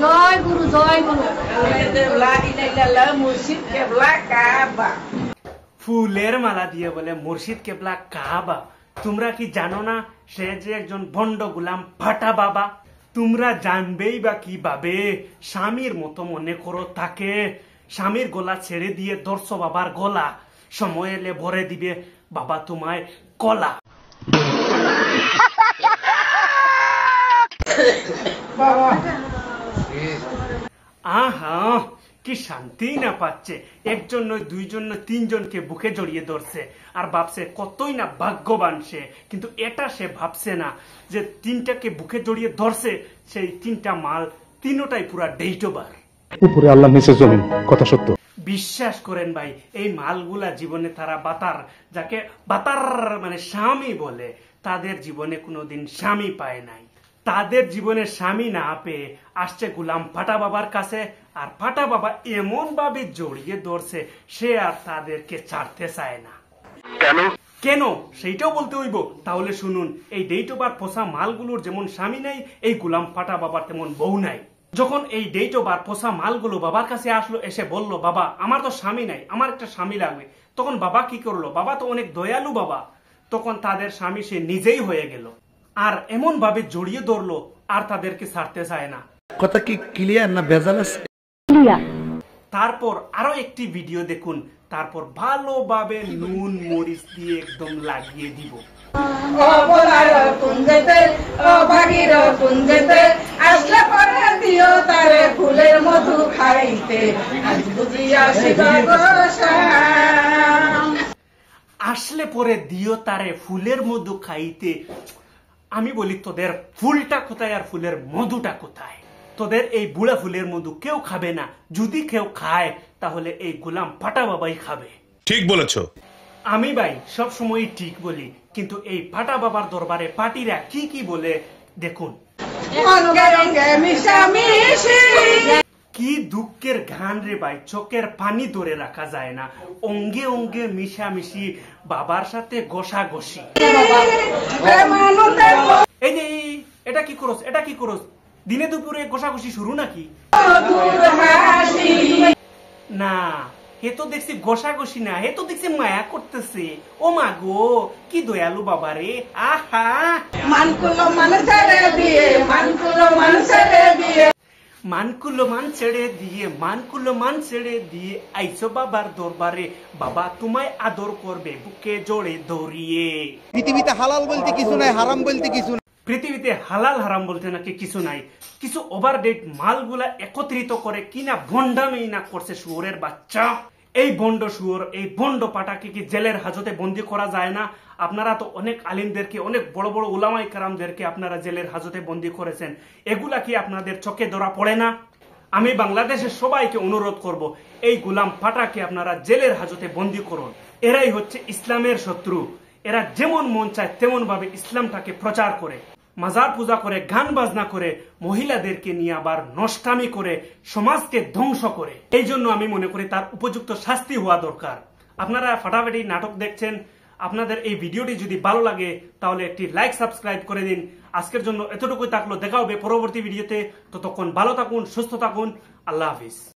জয় গুরু জয় গুরু। ফুলের মালা দিয়ে বলে মুর্শিদ কেবলা কাবা। তোমরা কি জানো না সে যে একজন ভণ্ড গুলাম ফাটা বাবা? তোমরা জানবেই বা কিভাবে? স্বামীর মতো মনে করো তাকে। স্বামীর গলা ছেড়ে দিয়ে দর্শ বাবার গলা, সময় এলে ভরে দিবে বাবা তোমায় কলা। আহা, কি শান্তি না পাচ্ছে। একজন নয়, দুইজন নয়, তিনজনকে বুকে জড়িয়ে ধরছে আর ভাবছে কতই না ভাগ্যবান সে। কিন্তু এটা সে ভাবছে না যে তিনটাকে বুকে জড়িয়ে ধরছে, সেই তিনটা মাল তিনটাই পুরা ডেইটোবার। উপরে আল্লাহ নিচে জমিন, কথা সত্য। বিশ্বাস করেন ভাই, এই মালগুলা জীবনে তারা বাতার, যাকে বাতার মানে স্বামী বলে, তাদের জীবনে কোনোদিন স্বামী পায় নাই। তাদের জীবনে স্বামী না পেয়ে আসছে গুলাম ফাটা বাবার কাছে, আর ফাটা বাবা এমন ভাবে জড়িয়ে ধরছে সে আর তাদেরকে ছাড়তে চায় না। কেন সেইটাও বলতে হইব। তাহলে শুনুন, এই ডেইটোবার পোষা মালগুলোর যেমন স্বামী নাই, এই গুলাম ফাটা বাবার তেমন বউ নাই। যখন এই ডেইটোবার পোষা মালগুলো বাবার কাছে আসলো, এসে বলল, বাবা আমার তো স্বামী নাই, আমার একটা স্বামী লাগবে। তখন বাবা কি করলো? বাবা তো অনেক দয়ালু বাবা, তখন তাদের স্বামী সে নিজেই হয়ে গেল আর এমন ভাবে জড়িয়ে ধরলো আর তাদেরকে ছাড়তে চায় না। কথা কি ক্লিয়ার না ভেজাল আছে? তারপর আরো একটি ভিডিও দেখুন, তারপর ভালোভাবে নুন মরিচ দিয়ে একদম লাগিয়ে দিব। ফুলের মধু খাইতে আসলে পরে দিও তারে ফুলের মধু খাইতে। আমি বলি, তোদের ফুলটা কোথায় আর ফুলের মধুটা কোথায়? তোদের এই বুড়া ফুলের মধু কেউ খাবে না। যদি কেউ খায় তাহলে এই গোলাম ফাটা বাবাই খাবে। ঠিক বলেছো। আমি ভাই সব সময় ঠিক বলি, কিন্তু এই ফাটা বাবার দরবারে পার্টিরা কি কি বলে দেখুন। কি দুঃখের গান রে ভাই, চোখের পানি ধরে রাখা যায় না। অঙ্গে অঙ্গে মিশামিশি, বাবার সাথে ঘষাঘষি। এই যে এটা কি করস, এটা কি করস? দিনে দুপুরে ঘষাঘষি শুরু নাকি? না, হে তো দেখছি ঘষাঘষি না, হে তো দেখছি মায়া করতেছে। ও মা গো, কি দয়ালু বাবা রে। আহা, মানকুলো মান ছেড়ে দিয়ে, মানকুলো মান ছেড়ে দিয়ে আইসো বাবার দরবারে। বাবা তোমায় আদর করবে বুকে জড়ে ধরিয়ে। পৃথিবীতে হালাল বলতে কিছু নাই, হারাম বলতে কিছু নাই। পৃথিবীতে হালাল হারাম বলতে নাকি কিছু নাই। কিছু ওভারডেট মালগুলা একত্রিত করে কিনা ভন্ডামি না করছে শুয়োরের বাচ্চা। এই ভন্ড শুয়োর, এই ভন্ড পাটাকে কি জেলের হাজতে বন্দি করা যায় না? আপনারা তো অনেক আলিমদেরকে, অনেক বড় বড় উলামায়ে কেরামদেরকে আপনারা জেলের হাজতে বন্দি করেছেন। এগুলা কি আপনাদের চোখে ধরা পড়ে না? আমি বাংলাদেশের সবাইকে অনুরোধ করব, এই গোলাম ফাটাকে আপনারা জেলের হাজতে বন্দি করুন। এরাই হচ্ছে ইসলামের শত্রু। এরা যেমন মন চায় তেমন ভাবে ইসলামটাকে প্রচার করে, মাজার পূজা করে, গান বাজনা করে, মহিলাদেরকে নিয়ে আবার নষ্টামি করে, সমাজকে ধ্বংস করে। এই জন্য আমি মনে করি তার উপযুক্ত শাস্তি হওয়া দরকার। আপনারা ফাটাফাটি নাটক দেখছেন। আপনাদের এই ভিডিওটি যদি ভালো লাগে তাহলে একটি লাইক, সাবস্ক্রাইব করে দিন। আজকের জন্য এতটুকুই থাকলো। দেখা হবে পরবর্তী ভিডিওতে। ততক্ষণ ভালো থাকুন, সুস্থ থাকুন। আল্লাহ হাফিজ।